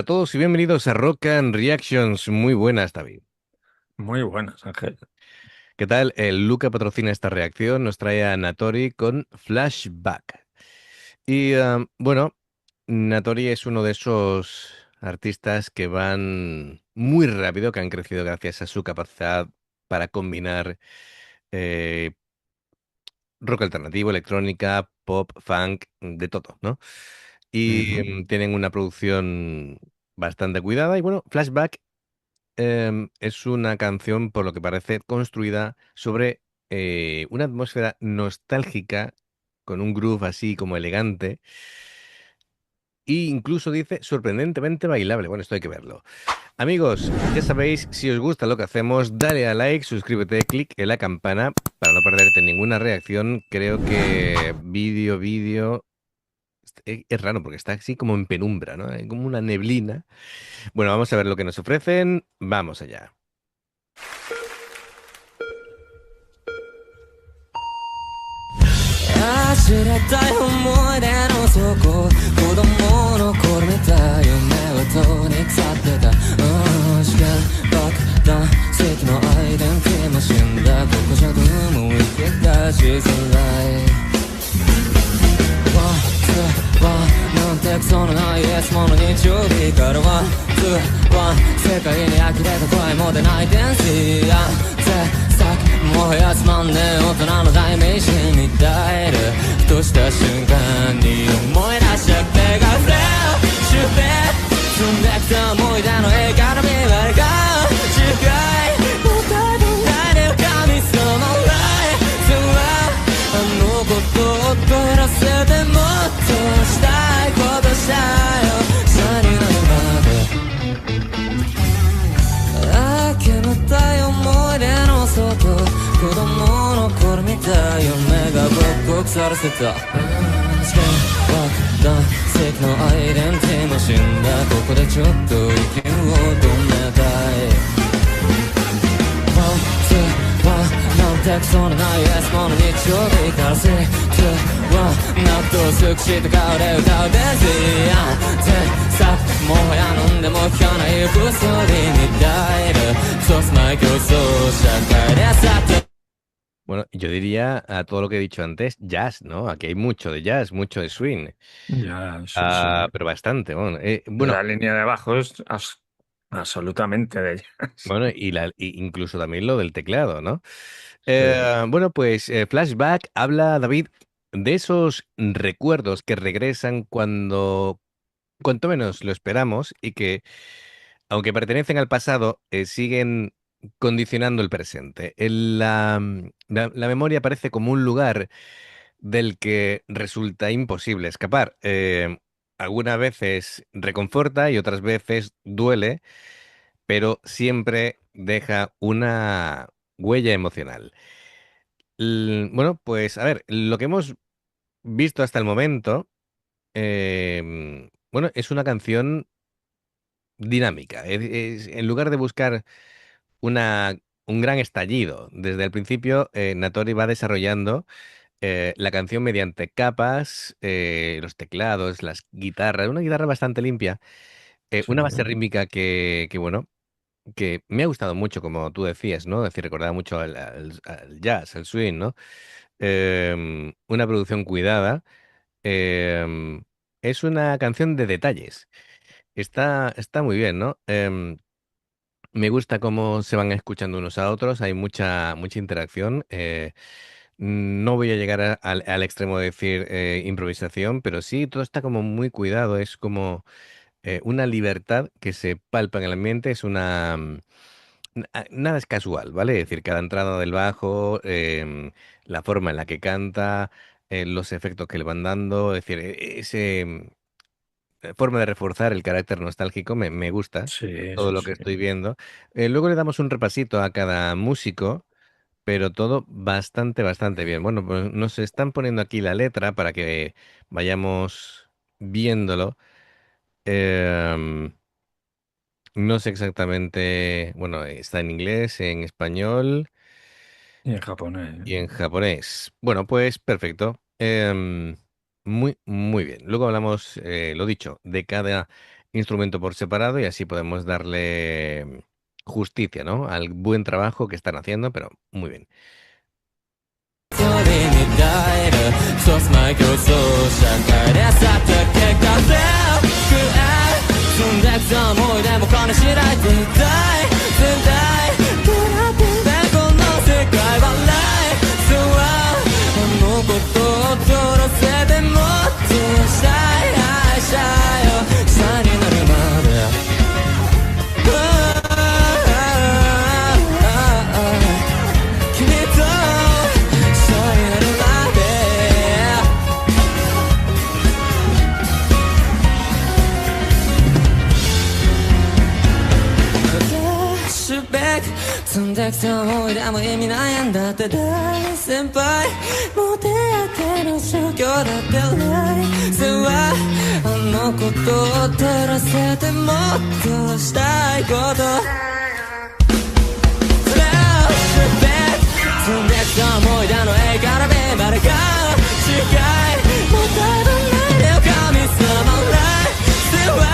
todos y bienvenidos a Rock and Reactions. Muy buenas, David. Muy buenas, Ángel. ¿Qué tal? El Luca patrocina esta reacción, nos trae a Natori con Flashback. Y bueno, Natori es uno de esos artistas que van muy rápido, que han crecido gracias a su capacidad para combinar eh, rock alternativo, electrónica, pop, funk, de todo, ¿no? Y Ujú. tienen una producción bastante cuidada. Y bueno, Flashback es una canción, por lo que parece, construida sobre una atmósfera nostálgica, con un groove así como elegante, e incluso dice sorprendentemente bailable. Bueno, esto hay que verlo. Amigos, ya sabéis, si os gusta lo que hacemos, dale a like, suscríbete, clic en la campana para no perderte ninguna reacción. Creo que vídeo, es raro porque está así como en penumbra, ¿no? Hay como una neblina. Bueno, vamos a ver lo que nos ofrecen. Vamos allá. 忘れたい思い出の底子供の頃見た夢はとに腐ってた試験爆弾席のアイデンティティも死んだここじゃどうも生き出しづらいワン、ツー、ワンなんてクソのないイエスもの日曜日からワン、ツー、ワン世界に呆れた声も出ない天使や絶策もはやつまんねえ大人の代名詞みたいでふとした瞬間に思い出した手が触れシューペ積んできた思い出の映画の未来が違いもったいないで神様ライあのことを取らせてもっとしたいことしたよさになるまで明けたい思い出の外子供の頃見た夢がボッコクされてた試験爆弾席のアイデンティティも死んだここでちょっと息を止めたいなんてクソのないイエスもの日曜日からセットは納豆すくした顔で歌うデンジー全作もはや飲んでも効かない薬みたいでクソスマイ競争社会で去って Bueno, yo diría a todo lo que he dicho antes, jazz, ¿no? Aquí hay mucho de jazz, mucho de swing. Ya, sí, sí. Pero bastante, bueno. Bueno, La línea de abajo es absolutamente de ellas. bueno, incluso también lo del teclado, ¿no? Sí, Bueno, pues Flashback habla, David, de esos recuerdos que regresan cuando cuanto menos lo esperamos y que, aunque pertenecen al pasado, siguen condicionando el presente. La memoria parece como un lugar del que resulta imposible escapar. Algunas veces reconforta y otras veces duele, pero siempre deja una huella emocional. Bueno, pues a ver, lo que hemos visto hasta el momento, bueno, es una canción dinámica. En lugar de buscar una, un gran estallido, desde el principio, Natori va desarrollando la canción mediante capas, los teclados, las guitarras, una guitarra bastante limpia, sí. una base rítmica bueno, que me ha gustado mucho, como tú decías, ¿no? Es decir, recordaba mucho al jazz, al swing, ¿no? Una producción cuidada. em, es una canción de detalles. Está muy bien, ¿no? Me gusta cómo se van escuchando unos a otros, hay mucha interacción. No voy a llegar al extremo de decir improvisación, pero sí, todo está como muy cuidado, es como una libertad que se palpa en el ambiente, es nada es casual, ¿vale? Es decir, cada entrada del bajo, la forma en la que canta, los efectos que le van dando, es decir, ese forma de reforzar el carácter nostálgico me gusta Sí, todo sí, lo que sí. estoy viendo. Luego le damos un repasito a cada músico, pero todo bastante bien. Bueno, pues nos están poniendo aquí la letra para que vayamos viéndolo. Em, no sé exactamente, bueno, está en inglés, en español Y en japonés. y en japonés. Bueno, pues perfecto. Muy bien. Luego hablamos, lo dicho, de cada instrumento por separado y así podemos darle justicia, ¿no? Al buen trabajo que están haciendo, pero muy bien. それに耐える一つ前競争社会で去った結果で積んできた思い出も金しない絶対絶対どうなってんだこの世界はライそうあのことを取らせてもっとしたい愛したいよ下になるまで君と下になるまでシュベック積んできた思い出も意味悩んだって大先輩もう手当ての状況だって来世はあのことを取らせてもっとしたいことそれをシュベック積んできた思い出の A から B までが近いもう多分ないでよ神様来世は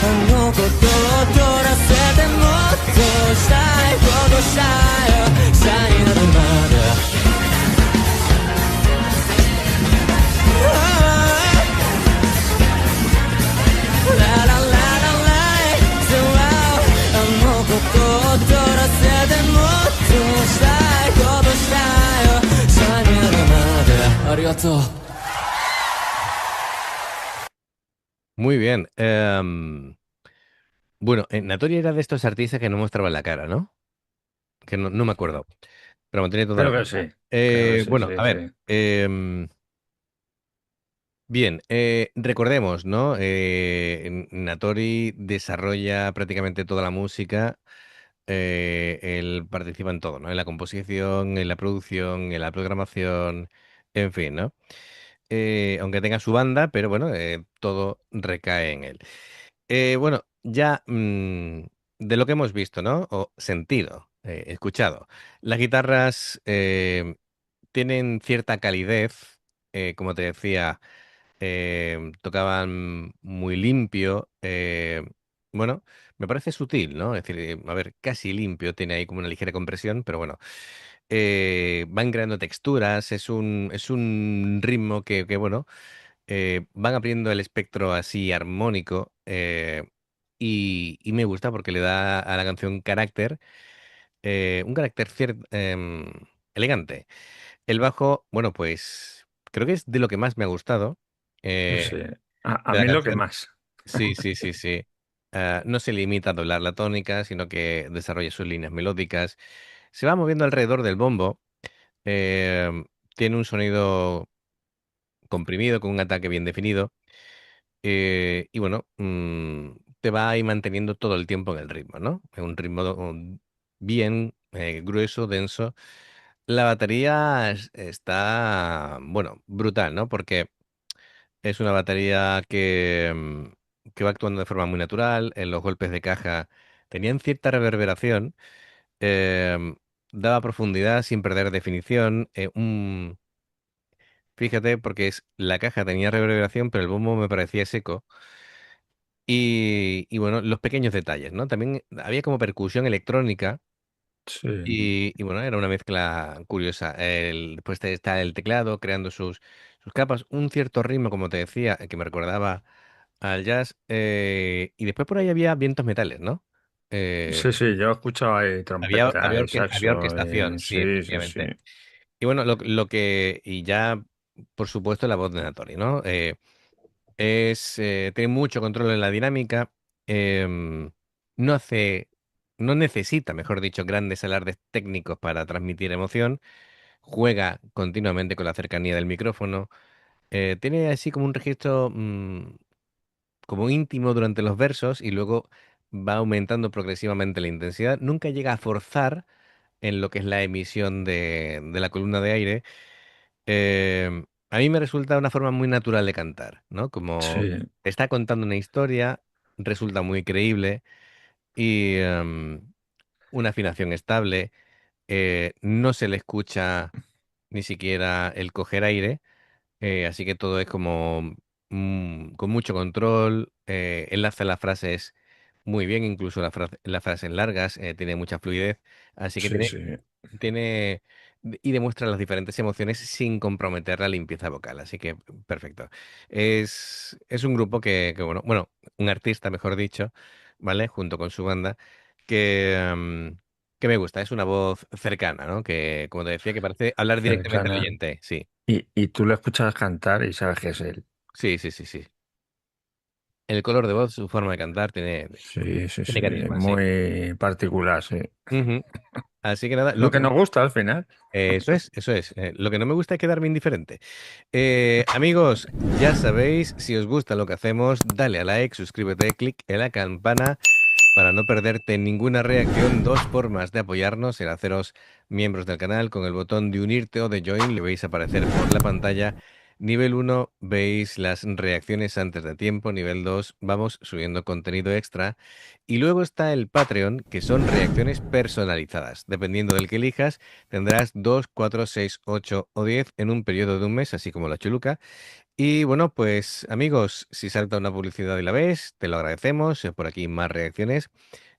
あのことを取らせてもっとしたいことしたいよ下になるまでララララライそうあのことを取らせてもっとしたいことしたいよ下になるまでありがとう Muy bien. Bueno, Natori era de estos artistas que no mostraban la cara, ¿no? Que no me acuerdo, pero me tiene toda la Creo que sí, pinta. sí, Bueno, a sí. ver. Bien, recordemos, ¿no? Natori desarrolla prácticamente toda la música. Él participa en todo, ¿no? En la composición, en la producción, en la programación, en fin, ¿no? Aunque tenga su banda, pero bueno, todo recae en él. Bueno, ya de lo que hemos visto, ¿no? O sentido, escuchado. Las guitarras tienen cierta calidez, como te decía, tocaban muy limpio. Bueno, me parece sutil, ¿no? Es decir, a ver, casi limpio, tiene ahí como una ligera compresión, pero bueno, van creando texturas, es un ritmo que, bueno, van abriendo el espectro así armónico y me gusta porque le da a la canción carácter, un carácter elegante. El bajo, bueno, pues creo que es de lo que más me ha gustado Sí. eh, A de la mí lo que canción. más. Sí, sí, sí, sí. No se limita a doblar la tónica, sino que desarrolla sus líneas melódicas. Se va moviendo alrededor del bombo. eh, Tiene un sonido comprimido con un ataque bien definido. Y bueno, te va ahí manteniendo todo el tiempo en el ritmo, ¿no? En un ritmo bien grueso, denso. La batería está, bueno, brutal, ¿no? Porque es una batería que va actuando de forma muy natural. En los golpes de caja tenían cierta reverberación. em, Daba profundidad sin perder definición. Fíjate, porque la caja tenía reverberación, pero el bombo me parecía seco. Y bueno, los pequeños detalles, ¿no? También había como percusión electrónica Sí, y bueno, era una mezcla curiosa. Después está el teclado creando sus capas, un cierto ritmo, como te decía, que me recordaba al jazz. Y después por ahí había vientos metales, ¿no? sí, Eh, sí, yo he escuchado ahí trompeta, había saxo, orquestación, sí, sí, sí, sí. efectivamente. Y bueno, y ya, por supuesto, la voz de Natori, ¿no? Tiene mucho control en la dinámica. em, no hace, no necesita, mejor dicho, grandes alardes técnicos para transmitir emoción. Juega continuamente con la cercanía del micrófono. Tiene así como un registro como íntimo durante los versos y luego va aumentando progresivamente la intensidad. Nunca llega a forzar en lo que es la emisión de la columna de aire. A mí me resulta una forma muy natural de cantar, ¿no? Como Sí, está contando una historia, resulta muy creíble y una afinación estable, no se le escucha ni siquiera el coger aire, así que todo es como con mucho control, enlaza las frases muy bien, incluso las frases largas, tiene mucha fluidez, así que Sí, tiene, sí. tiene y demuestra las diferentes emociones sin comprometer la limpieza vocal, así que perfecto. Es un grupo bueno, un artista, mejor dicho, ¿vale? Junto con su banda, que, que me gusta, es una voz cercana, ¿no? Que, como te decía, que parece hablar directamente al Cercana. oyente, sí, Y tú lo escuchas cantar y sabes que es él. sí, sí, sí, sí. El color de voz, su forma de cantar, Sí, sí, tiene sí. carisma, sí. Muy particular, sí. Ujú. Así que nada, Lo que nos gusta al final. eso es, eso es. Lo que no me gusta es quedarme indiferente. Amigos, ya sabéis, si os gusta lo que hacemos, dale a like, suscríbete, clic en la campana para no perderte ninguna reacción. Dos formas de apoyarnos: el haceros miembros del canal con el botón de unirte o de join, le veis aparecer por la pantalla. Nivel uno, veis las reacciones antes de tiempo. Nivel 2, vamos subiendo contenido extra. Y luego está el Patreon, que son reacciones personalizadas. Dependiendo del que elijas, tendrás 2, 4, 6, 8 o 10 en un periodo de un mes, así como la chuluca. Y bueno, pues amigos, si salta una publicidad y la ves, te lo agradecemos. Por aquí más reacciones.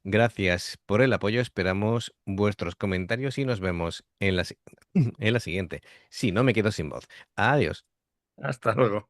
Gracias por el apoyo. Esperamos vuestros comentarios y nos vemos en la siguiente. Si no me quedo sin voz. Adiós. Hasta luego.